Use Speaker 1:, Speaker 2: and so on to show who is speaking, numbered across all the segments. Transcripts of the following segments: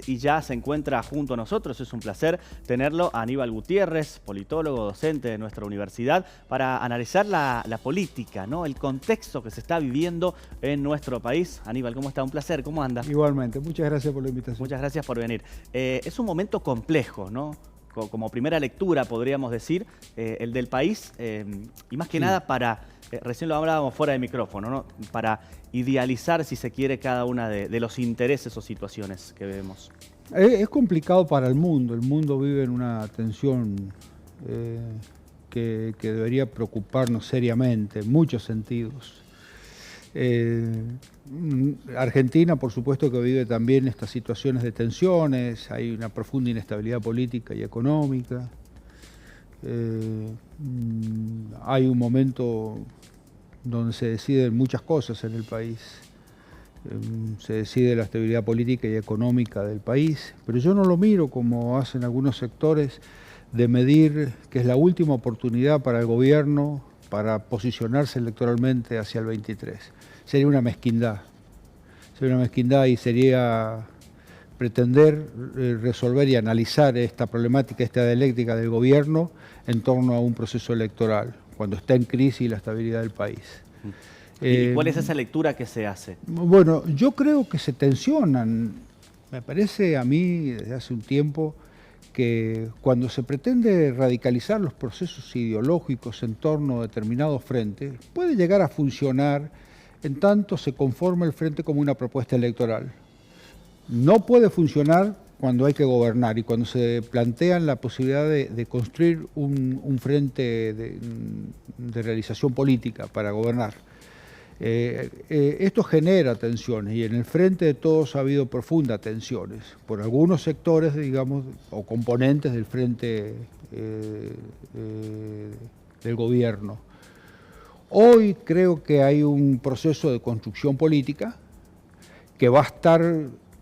Speaker 1: y ya se encuentra junto a nosotros. Es un placer tenerlo, a Aníbal Gutiérrez, politólogo, docente de nuestra universidad, para analizar la política, ¿no? El contexto que se está viviendo en nuestro país. Aníbal, ¿cómo está? Un placer, ¿cómo anda?
Speaker 2: Igualmente, muchas gracias por la invitación.
Speaker 1: Muchas gracias por venir. Es un momento complejo, ¿no? Como primera lectura, podríamos decir, el del país, y más que nada para, recién lo hablábamos fuera de micrófono, ¿no? Para idealizar, si se quiere, cada una de los intereses o situaciones que vemos.
Speaker 2: Es complicado para el mundo vive en una tensión que debería preocuparnos seriamente, en muchos sentidos. Argentina, por supuesto, que vive también estas situaciones de tensiones, hay una profunda inestabilidad política y económica, hay un momento donde se deciden muchas cosas en el país, se decide la estabilidad política y económica del país, pero yo no lo miro como hacen algunos sectores de medir que es la última oportunidad para el gobierno para posicionarse electoralmente hacia el 23. Sería una mezquindad y sería pretender resolver y analizar esta problemática, esta dialéctica del gobierno en torno a un proceso electoral, cuando está en crisis la estabilidad del país.
Speaker 1: ¿Y cuál es esa lectura que se hace?
Speaker 2: Bueno, yo creo que se tensionan. Me parece a mí desde hace un tiempo que cuando se pretende radicalizar los procesos ideológicos en torno a determinados frentes, puede llegar a funcionar en tanto se conforma el frente como una propuesta electoral. No puede funcionar cuando hay que gobernar y cuando se plantean la posibilidad de construir un frente de realización política para gobernar. Esto genera tensiones y en el frente de todos ha habido profundas tensiones por algunos sectores, digamos, o componentes del frente del gobierno. Hoy creo que hay un proceso de construcción política que va a estar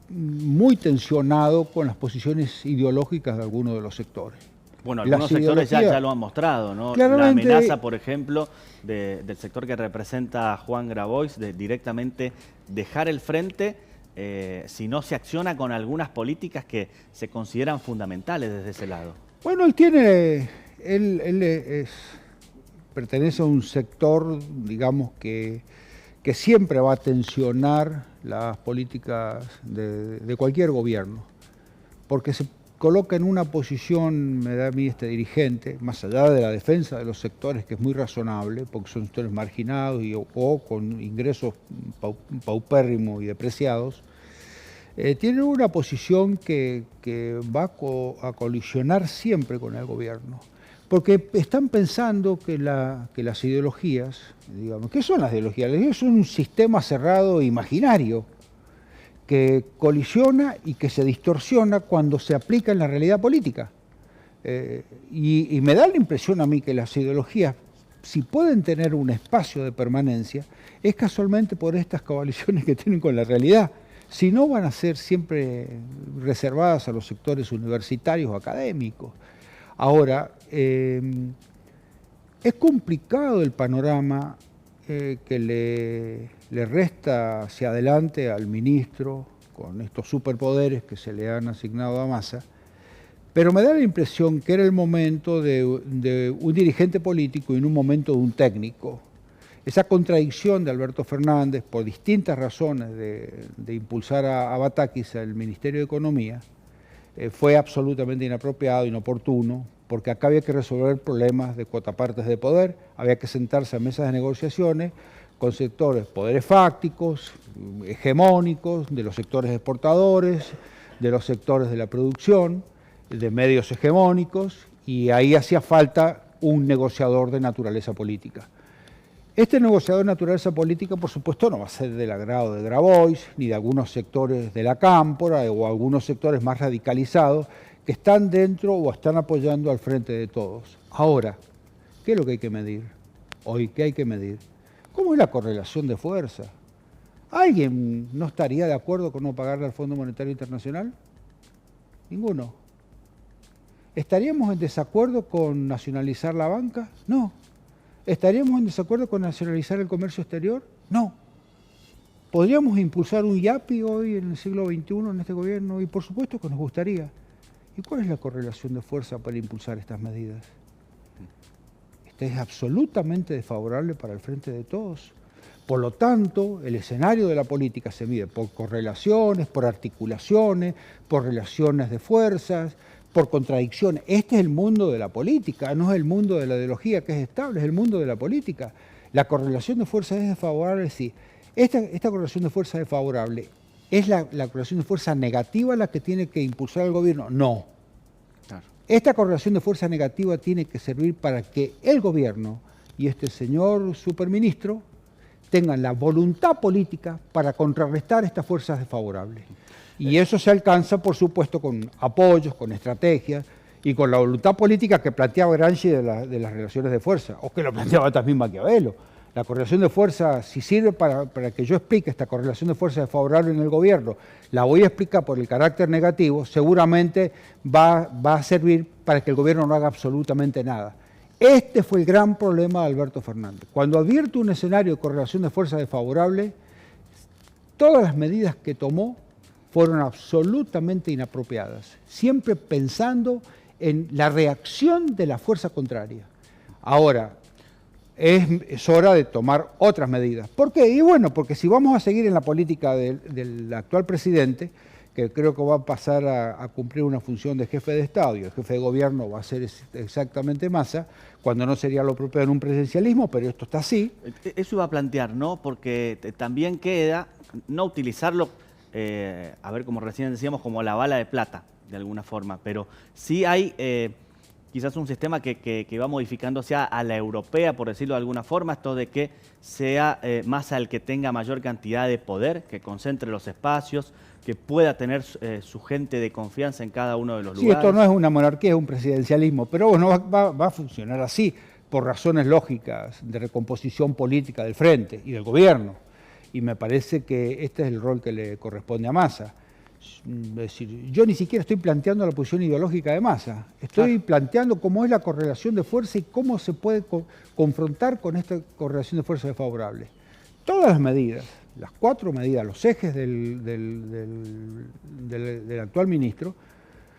Speaker 2: muy tensionado con las posiciones ideológicas de algunos de los sectores.
Speaker 1: Bueno, algunos sectores ya lo han mostrado, ¿no? La amenaza, por ejemplo, del sector que representa Juan Grabois, de directamente dejar el frente si no se acciona con algunas políticas que se consideran fundamentales desde ese lado.
Speaker 2: Bueno, pertenece a un sector, digamos, que siempre va a tensionar las políticas de cualquier gobierno, porque se coloca en una posición, me da a mí este dirigente, más allá de la defensa de los sectores, que es muy razonable, porque son sectores marginados o con ingresos paupérrimos y depreciados, tiene una posición que va a colisionar siempre con el gobierno. Porque están pensando que las ideologías, digamos, ¿qué son las ideologías? Las ideologías son un sistema cerrado e imaginario que colisiona y que se distorsiona cuando se aplica en la realidad política. Y me da la impresión a mí que las ideologías, si pueden tener un espacio de permanencia, es casualmente por estas coaliciones que tienen con la realidad. Si no, van a ser siempre reservadas a los sectores universitarios o académicos. Ahora, es complicado el panorama que le resta hacia adelante al ministro con estos superpoderes que se le han asignado a Massa, pero me da la impresión que era el momento de un dirigente político y en un momento de un técnico. Esa contradicción de Alberto Fernández, por distintas razones de impulsar a Batakis al Ministerio de Economía, fue absolutamente inapropiado, inoportuno, porque acá había que resolver problemas de cuotapartes de poder, había que sentarse a mesas de negociaciones con sectores, poderes fácticos, hegemónicos, de los sectores exportadores, de los sectores de la producción, de medios hegemónicos, y ahí hacía falta un negociador de naturaleza política. Este negociador de naturaleza política, por supuesto, no va a ser del agrado de Grabois, ni de algunos sectores de la Cámpora o algunos sectores más radicalizados que están dentro o están apoyando al frente de todos. Ahora, ¿qué es lo que hay que medir? Hoy, ¿qué hay que medir? ¿Cómo es la correlación de fuerza? ¿Alguien no estaría de acuerdo con no pagarle al Fondo Monetario Internacional? Ninguno. ¿Estaríamos en desacuerdo con nacionalizar la banca? No. ¿Estaríamos en desacuerdo con nacionalizar el comercio exterior? No. ¿Podríamos impulsar un IAPI hoy en el siglo XXI en este gobierno? Y por supuesto que nos gustaría. ¿Y cuál es la correlación de fuerza para impulsar estas medidas? Esta es absolutamente desfavorable para el Frente de Todos. Por lo tanto, el escenario de la política se mide por correlaciones, por articulaciones, por relaciones de fuerzas, por contradicciones. Este es el mundo de la política, no es el mundo de la ideología que es estable, es el mundo de la política. La correlación de fuerzas es desfavorable, sí. Esta correlación de fuerza desfavorable, ¿es la correlación de fuerza negativa la que tiene que impulsar el gobierno? No. Claro. Esta correlación de fuerza negativa tiene que servir para que el gobierno y este señor superministro tengan la voluntad política para contrarrestar estas fuerzas desfavorables. Y eso se alcanza, por supuesto, con apoyos, con estrategias y con la voluntad política que planteaba Gramsci de las relaciones de fuerza, o que lo planteaba también Maquiavelo. La correlación de fuerza, si sirve para que yo explique esta correlación de fuerza desfavorable en el gobierno, la voy a explicar por el carácter negativo, seguramente va a servir para que el gobierno no haga absolutamente nada. Este fue el gran problema de Alberto Fernández. Cuando advierte un escenario de correlación de fuerza desfavorable, todas las medidas que tomó fueron absolutamente inapropiadas, siempre pensando en la reacción de la fuerza contraria. Ahora, es hora de tomar otras medidas. ¿Por qué? Y bueno, porque si vamos a seguir en la política del actual presidente, que creo que va a pasar a cumplir una función de jefe de Estado, y el jefe de gobierno va a ser exactamente Massa, cuando no sería lo propio en un presidencialismo, pero esto está así.
Speaker 1: Eso iba a plantear, ¿no? Porque también queda no utilizarlo, a ver, como recién decíamos, como la bala de plata, de alguna forma, pero sí hay quizás un sistema que va modificándose a la europea, por decirlo de alguna forma, esto de que sea Massa el que tenga mayor cantidad de poder, que concentre los espacios, que pueda tener su gente de confianza en cada uno de los lugares.
Speaker 2: Sí, esto no es una monarquía, es un presidencialismo, pero bueno, va a funcionar así, por razones lógicas de recomposición política del frente y del gobierno. Y me parece que este es el rol que le corresponde a Massa. Es decir, yo ni siquiera estoy planteando la posición ideológica de Massa, estoy planteando cómo es la correlación de fuerza y cómo se puede confrontar con esta correlación de fuerza desfavorable. Todas las medidas, las 4 medidas, los ejes del actual ministro,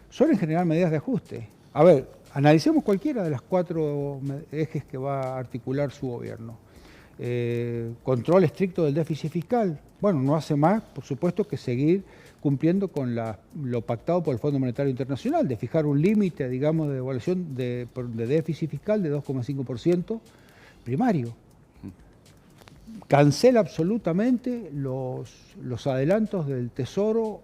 Speaker 2: son en general medidas de ajuste. A ver, analicemos cualquiera de las 4 ejes que va a articular su gobierno. Control estricto del déficit fiscal. Bueno, no hace más, por supuesto, que seguir cumpliendo con lo pactado por el Fondo Monetario Internacional, de fijar un límite, digamos, de evaluación de déficit fiscal de 2,5% primario. Cancela absolutamente los adelantos del Tesoro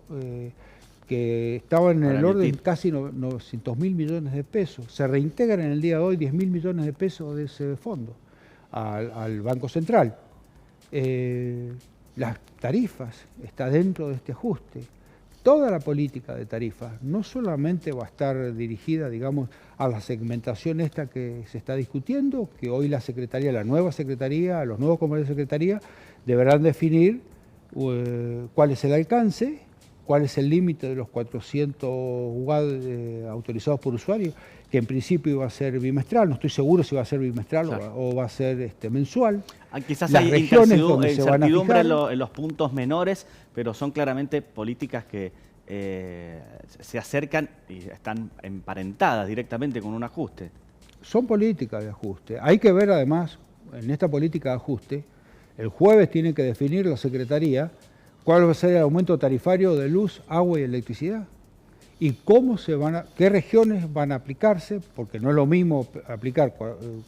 Speaker 2: que estaban en el orden de casi 900.000 millones de pesos. Se reintegran en el día de hoy 10.000 millones de pesos de ese fondo al Banco Central. Las tarifas está dentro de este ajuste. Toda la política de tarifas no solamente va a estar dirigida, digamos, a la segmentación esta que se está discutiendo, que hoy la Secretaría, la nueva Secretaría, los nuevos compañeros de Secretaría deberán definir cuál es el alcance, cuál es el límite de los 400 UAD autorizados por usuario, que en principio iba a ser bimestral, no estoy seguro si va a ser bimestral o va a ser mensual.
Speaker 1: Quizás
Speaker 2: las
Speaker 1: hay incertidumbre en los puntos menores, pero son claramente políticas que se acercan y están emparentadas directamente con un ajuste.
Speaker 2: Son políticas de ajuste. Hay que ver además, en esta política de ajuste, el jueves tiene que definir la Secretaría cuál va a ser el aumento tarifario de luz, agua y electricidad. Y qué regiones van a aplicarse, porque no es lo mismo aplicar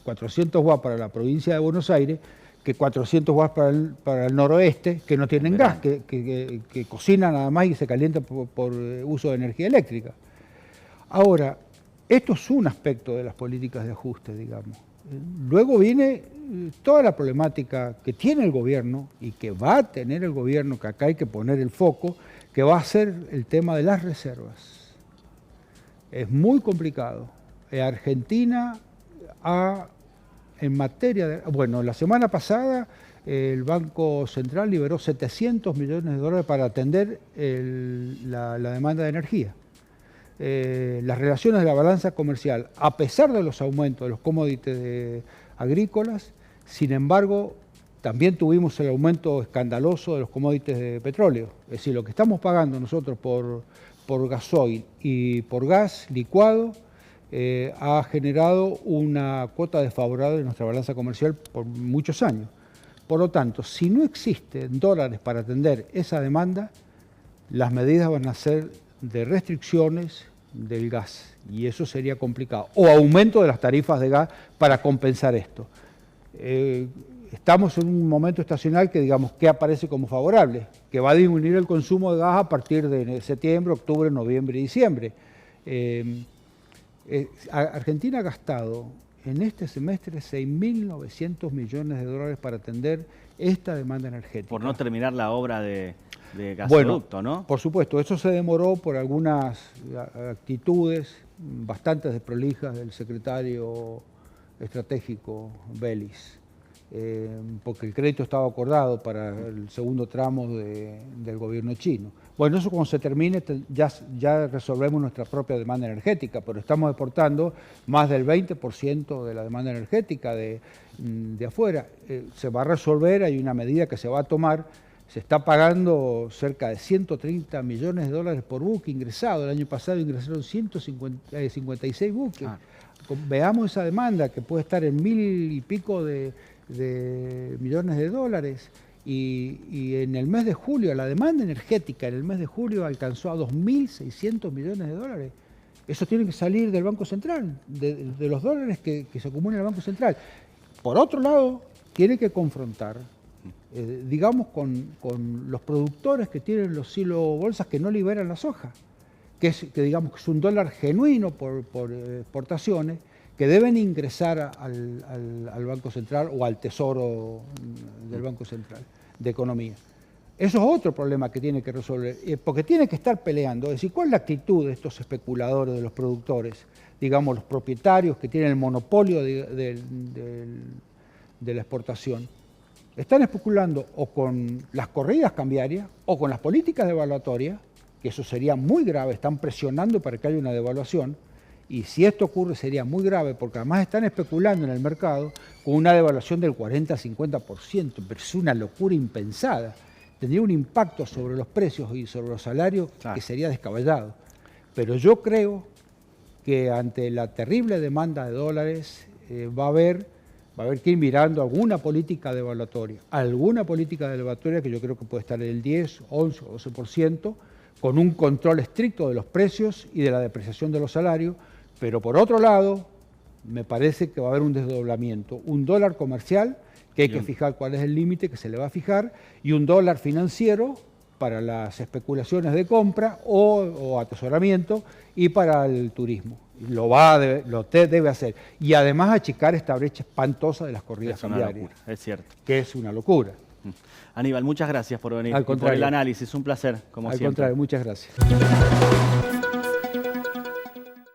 Speaker 2: 400 watts para la provincia de Buenos Aires que 400 watts para el noroeste, que no tienen gas, que cocinan nada más y se calientan por uso de energía eléctrica. Ahora, esto es un aspecto de las políticas de ajuste, digamos. Luego viene toda la problemática que tiene el gobierno y que va a tener el gobierno, que acá hay que poner el foco, que va a ser el tema de las reservas. Es muy complicado. Argentina en materia de... Bueno, la semana pasada el Banco Central liberó 700 millones de dólares para atender la demanda de energía. Las relaciones de la balanza comercial, a pesar de los aumentos de los commodities agrícolas, sin embargo, también tuvimos el aumento escandaloso de los commodities de petróleo. Es decir, lo que estamos pagando nosotros por gasoil y por gas licuado ha generado una cuota desfavorable en nuestra balanza comercial por muchos años. Por lo tanto, si no existen dólares para atender esa demanda, las medidas van a ser de restricciones del gas, y eso sería complicado. O aumento de las tarifas de gas para compensar esto. Estamos en un momento estacional que, digamos, que aparece como favorable, que va a disminuir el consumo de gas a partir de septiembre, octubre, noviembre y diciembre. Argentina ha gastado en este semestre 6.900 millones de dólares para atender esta demanda energética.
Speaker 1: Por no terminar la obra de gasoducto,
Speaker 2: bueno,
Speaker 1: ¿no?
Speaker 2: Por supuesto, eso se demoró por algunas actitudes bastante desprolijas del secretario estratégico Vélez, porque el crédito estaba acordado para el segundo tramo del gobierno chino. Bueno, eso cuando se termine ya resolvemos nuestra propia demanda energética, pero estamos exportando más del 20% de la demanda energética de afuera. Se va a resolver, hay una medida que se va a tomar. Se está pagando cerca de 130 millones de dólares por buque ingresado. El año pasado ingresaron 156 buques. Veamos esa demanda, que puede estar en 1.000 y pico de millones de dólares. Y en el mes de julio, la demanda energética en el mes de julio alcanzó a 2.600 millones de dólares. Eso tiene que salir del Banco Central, de los dólares que se acumulan en el Banco Central. Por otro lado, tiene que confrontar digamos, con los productores que tienen los silobolsas que no liberan la soja, que digamos que es un dólar genuino por exportaciones, que deben ingresar al Banco Central o al Tesoro del Banco Central de Economía. Eso es otro problema que tiene que resolver, porque tiene que estar peleando. Es decir, ¿cuál es la actitud de estos especuladores, de los productores? Digamos, los propietarios que tienen el monopolio de la exportación. Están especulando o con las corridas cambiarias o con las políticas devaluatorias, que eso sería muy grave, están presionando para que haya una devaluación, y si esto ocurre sería muy grave, porque además están especulando en el mercado con una devaluación del 40-50%, pero es una locura impensada. Tendría un impacto sobre los precios y sobre los salarios que sería descabellado. Pero yo creo que ante la terrible demanda de dólares va a haber que ir mirando alguna política devaluatoria que yo creo que puede estar en el 10, 11 o 12%, con un control estricto de los precios y de la depreciación de los salarios, pero por otro lado, me parece que va a haber un desdoblamiento, un dólar comercial, que hay que fijar cuál es el límite que se le va a fijar, y un dólar financiero para las especulaciones de compra o atesoramiento y para el turismo. Lo debe hacer. Y además achicar esta brecha espantosa de las corridas cambiarias.
Speaker 1: Es cierto.
Speaker 2: Que es una locura.
Speaker 1: Aníbal, muchas gracias por venir y por el análisis. Un placer, como siempre.
Speaker 2: Al contrario, muchas gracias.